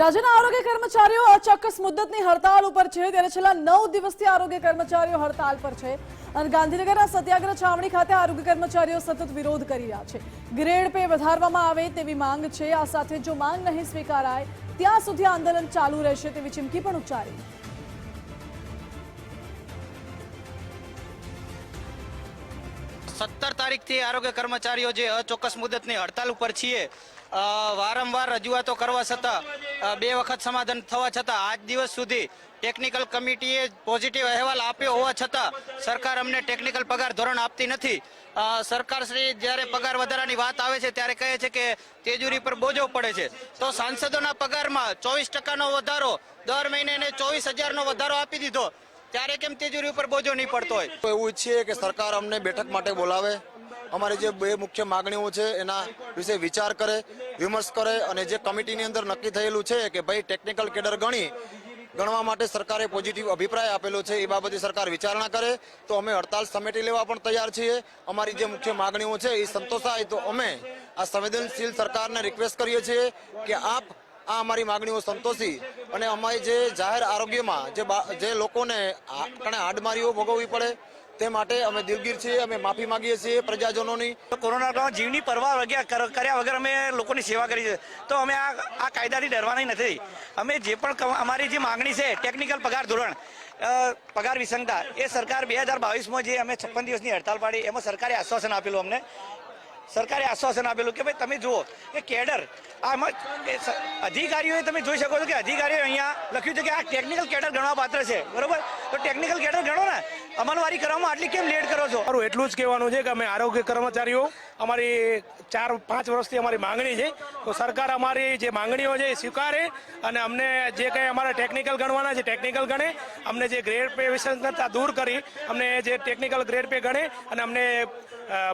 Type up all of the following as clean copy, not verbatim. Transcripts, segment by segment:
રાજ્યના આરોગ્ય કર્મચારીઓ અચોક્કસ મુદ્દતની હડતાળ ઉપર છે ત્યારે છેલ્લા 9 દિવસથી આરોગ્ય કર્મચારીઓ હડતાળ પર છે અને ગાંધીનગરના સત્યાગ્રહ છાવણી ખાતે આરોગ્ય કર્મચારીઓ સતત વિરોધ કરી રહ્યા છે। ગ્રેડ પે વધારવામાં આવે તેવી માંગ છે। આ સાથે જો માંગ નહીં સ્વીકારાય ત્યાં સુધી આંદોલન ચાલુ રહેશે તેવી ચીમકી પણ ઉચ્ચારી। 17 તારીખથી આરોગ્ય કર્મચારીઓ જે અચોક્કસ મુદતની હડતાલ ઉપર છીએ। વારંવાર રજૂઆતો કરવા છતાં 2 વખત સમાધાન થવા છતાં આજ દિવસ સુધી ટેકનિકલ કમિટીએ પોઝિટિવ અહેવાલ આપ્યો હોવા છતાં સરકાર અમને ટેકનિકલ પગાર ધોરણ આપતી નથી। સરકારશ્રી જ્યારે પગાર વધારાની વાત આવે છે ત્યારે કહે છે કે તેજુરી પર બોજો પડે છે, તો સાંસદોના પગારમાં 24% વધારો, દર મહિને 24,000નો વધારો આપી દીધો, ત્યારે કેમ તેજુરી ઉપર બોજો નહીં પડતો હોય? એવું ઈચ્છીએ કે સરકાર અમને બેઠક માટે બોલાવે, અમારી જે 2 મુખ્ય માગણીઓ છે એના વિશે વિચાર કરે, વિમર્શ કરે અને જે કમિટીની અંદર નક્કી થયેલું છે કે ભાઈ ટેકનિકલ કેડર ગણવા માટે સરકારે પોઝિટિવ અભિપ્રાય આપેલો છે એ બાબતે સરકાર વિચારણા કરે તો અમે હડતાલ સમેટી લેવા પણ તૈયાર છીએ। અમારી જે મુખ્ય માગણીઓ છે એ સંતોષાય તો અમે આ સંવેદનશીલ સરકારને રિક્વેસ્ટ કરીએ છીએ કે આપ આ અમારી માગણીઓ સંતોષી અને અમારી જે જાહેર આરોગ્યમાં જે લોકોને હાડમારીઓ ભોગવવી પડે તે માટે અમે દિલગીર છીએ। અમે માફી માંગીએ છીએ પ્રજાજનોની। કોરોના કાળમાં જીવની પરવા કર્યા વગર અમે લોકોની સેવા કરી છે, તો અમે આ કાયદાથી ડરવાના નથી। અમે જે પણ અમારી જે માંગણી છે ટેકનિકલ પગાર ધોરણ, પગાર વિસંગતા, એ સરકાર 2022માં જે અમે 56 દિવસની હડતાલ પાડી એમાં સરકારે આશ્વાસન આપેલું અમને। સરકારે આશ્વાસન આપેલું કે ભાઈ તમે જુઓ કે કેડર આમાં અધિકારીઓએ તમે જોઈ શકો છો કે અધિકારીઓ અહીંયા લખ્યું છે કે આ ટેકનિકલ કેડર ગણવા પાત્ર છે, બરોબર? તો ટેકનિકલ કેડર ગણો ને, અમલવારી કરવામાં આટલી કેમ લેટ કરો છો? મારું એટલું જ કહેવાનું છે કે અમે આરોગ્ય કર્મચારીઓ અમારી 4-5 વર્ષથી અમારી માંગણી છે, તો સરકાર અમારી જે માંગણીઓ છે એ સ્વીકારે અને અમને જે કંઈ અમારા ટેકનિકલ ગણવાના છે ટેકનિકલ ગણે, અમને જે ગ્રેડ પે વિસંગતતા દૂર કરી અમને જે ટેકનિકલ ગ્રેડ પે ગણે અને અમને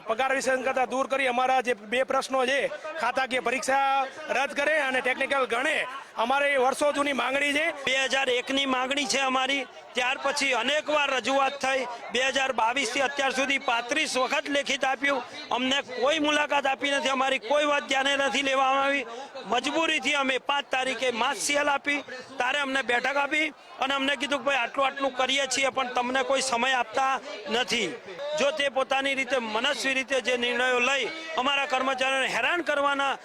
પગાર વિસંગતતા દૂર કરી અમારા જે 2 પ્રશ્નો છે ખાતાકીય પરીક્ષા રદ કરે અને ટેકનિકલ ગણે, અમારી વર્ષો જૂની માંગણી છે। 2001ની માંગણી છે અમારી, ત્યાર પછી અનેકવાર રજૂઆત થઈ। 2022થી અત્યાર સુધી 35 વખત લેખિત આપ્યું, અમને કોઈ મુલાકાત આપી નથી, અમારી કોઈ વાત ધ્યાને નથી લેવામાં આવી। મજબૂરીથી અમે 5 તારીખે માસ સીએલ આપી, ત્યારે અમને બેઠક આપી અને અમને કીધું કે ભાઈ આટલું કરીએ છીએ પણ તમને કોઈ સમય આપતા નથી। જો તે પોતાની રીતે મનસ્વી રીતે જે નિર્ણયો લઈ અમારા કર્મચારીઓને હેરાન કરવાના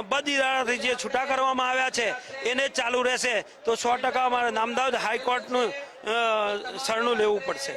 બદઇરાદાથી જે છૂટા કરવામાં આવ્યા છે એને ચાલુ રહેશે તો 100% અમારે નામદાર હાઈકોર્ટનું શરણું લેવું પડશે।